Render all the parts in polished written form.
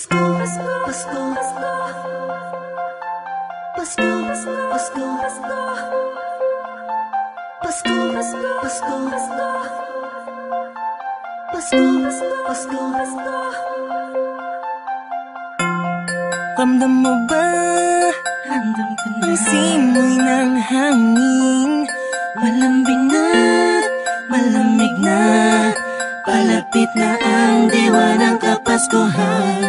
Pasko, Pasko, Pasko, Pasko, Pasko, Pasko, Pasko, Pasko, Pasko, Pasko, Pasko. Ramdam mo ba? Ramdam ko na ang simoy ng hangin. Malambing na, malamig na, palapit na ang diwa ng Kapaskuhan.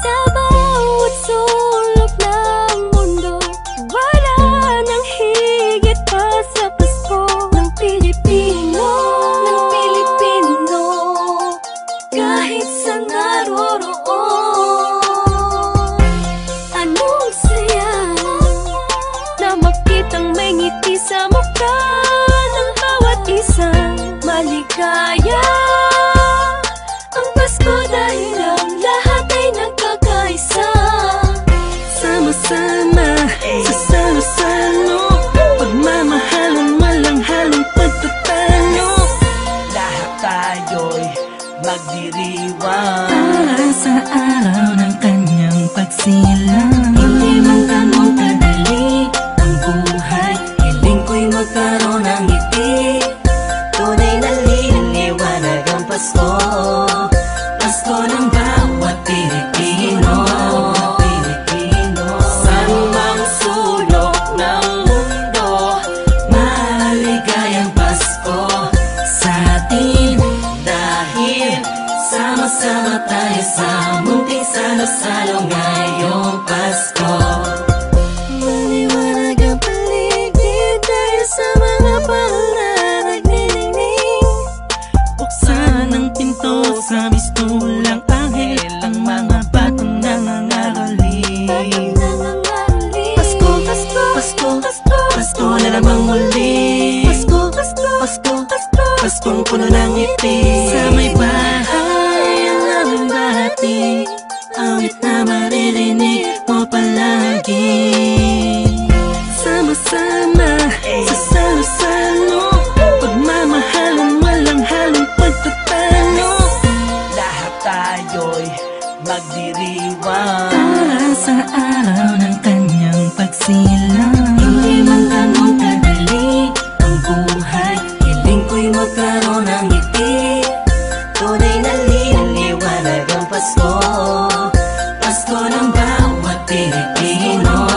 Sa bawat sulok ng mundo, wala nang higit pa sa Pasko ng Pilipino, ng Pilipino, kahit sa naroroon. Anong saya na makitang may ngiti sa mukha ng bawat isang maligaya. Ang Pasko dahil ang lahat ay nagkakaisa. Sama-sama sa salo-salo, pagmamahalan walang halong pagtatalo. Lahat tayo'y magdiriwang para sa araw ng kanyang pagsilang. Hindi man ganun kadali ang buhay, hiling ko'y magkaroon ng ngiti. Tunay na liliwanag ang Pasko, Pasko ng bawat Pilipino. Saan mang sulok ng mundo, maligayang Pasko sa atin. Dahil sama-sama tayo sa munting salo-salo ngayong Pasko. Maliwanag ang paligid dahil sa mga pangarag-ningning. Buksan ang pinto sa mistulang anghel, ang mga batang nangangaroling. Pasko, Pasko, Pasko, Pasko, Pasko na namang muli. Pasko, Pasko, Pasko, Pasko, Paskong puno ng ngiti. Sa may bahay ang aming bati, awit na maririnig mo palagi. Sama-sama sa salo-salo, pagmamahalan walang halong pagtatalo. Lahat tayo'y magdiriwang para sa araw ng kanyang pagsilang. Hindi man ganun kadali ang buhay, hiling ko'y magkaroon ng ngiti. Tunay na liliwanag ang Pasko, Pasko ng bawat Pilipino.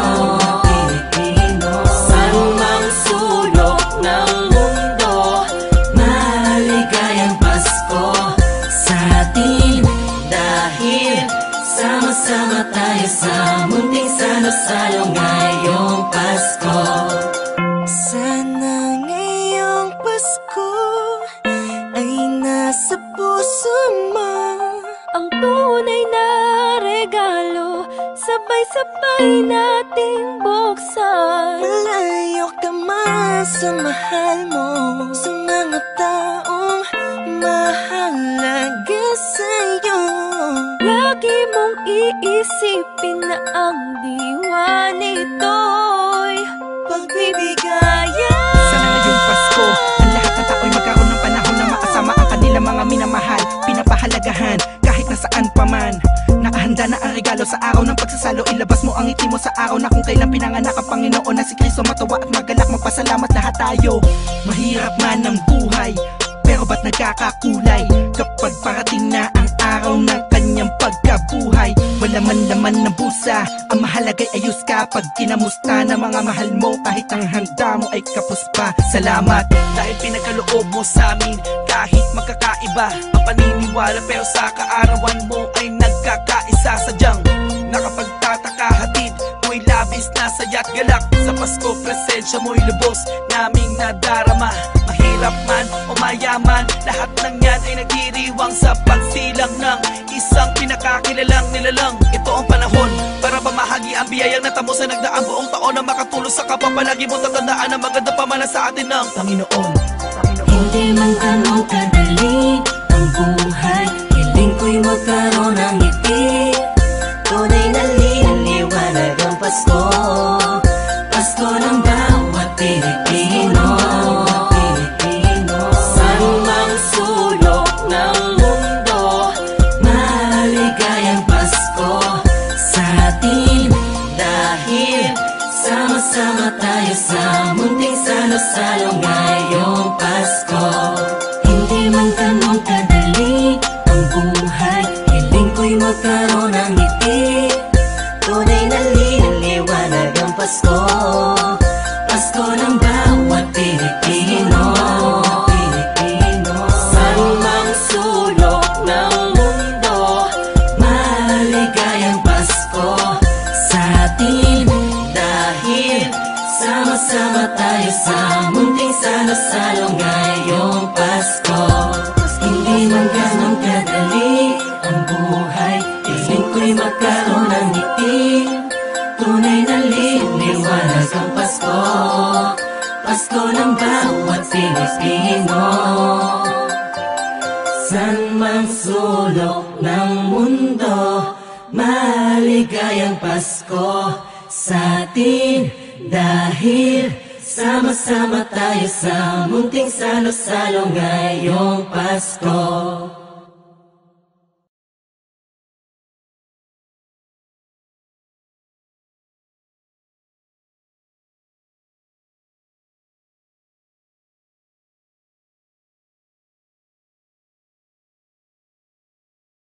Saan mang sulok ng mundo, maligayang Pasko sa atin. Dahil sama-sama tayo sa munting salo-salo ngayong Pasko. Sana ngayong Pasko ay nasa puso mo Ang tunay na regalo, sabay-sabay nating buksan. Malayo ka man sa mahal mo, sa mga taong mahalaga sa'yo. Lagi mong iisipin na ang diwa nito'y pagbibigayan. Sana ngayong Pasko, ang lahat ng tao'y magkaroon ng panahon na makasama ang kanilang mga minamahal, pinapahalagahan kahit nasaan pa man. Nakahanda na ang regalo sa araw ng pagsasalo, ilabas mo ang ngiti mo sa araw na kung kailan pinanganak ang Panginoon na si Kristo. Matawa at magalak, magpasalamat lahat tayo. Mahirap man ang buhay, pero ba't nagkakakulay kapag parating na ang araw ng kanyang pagkabuhay? Wala man laman ng busa, ang mahalaga'y ayos ka. Pag kinamusta na mga mahal mo, kahit ang handa mo ay kapos pa. Salamat dahil pinagkaloob mo sa amin, kahit magkakaiba ang paniniwala, pero sa kaarawan mo ay nagkakaisa. Sadyang nakapagtataka, hatid mo'y labis na saya't galak. Sa Pasko, presensya mo'y lubos naming nadarama. Mahirap man o mayaman, lahat ng yan ay nagdiriwang sa pagsilang ng isang pinakakilalang nilalang. Ito ang panahon para pamahagi ang biyayang natamo sa nagdaang buong taon, na makatulong sa kapwa. Palagi mo tatandaan ang maganda pamana sa atin ng Panginoon. Hindi man ganun kadali ang buhay, hiling ko'y magkaroon ng ngiti. Tunay na liliwanag ang Pasko, Pasko ng bawat Pilipino. Saan mang sulok ng mundo, maligayang Pasko. sa munting salo-salo ngayong Pasko. Hindi man ganun kadali ang buhay, hiling ko'y magkaroon ng ngiti. Tunay na liwanag ang Pasko, Pasko ng bawat Pilipino. Saan mang sulok ng mundo, maligayang Pasko sa atin. Dahil sama-sama tayo sa munting salo-salo ngayong Pasko. Hindi man ganun kadali ang buhay, hiling ko'y magkaroon ng ngiti. Tunay na liwanag ang Pasko, Pasko ng bawat Pilipino. San mang sulok ng mundo, maligayang Pasko sa atin. Dahil sama-sama tayo sa munting salo-salo ngayong Pasko.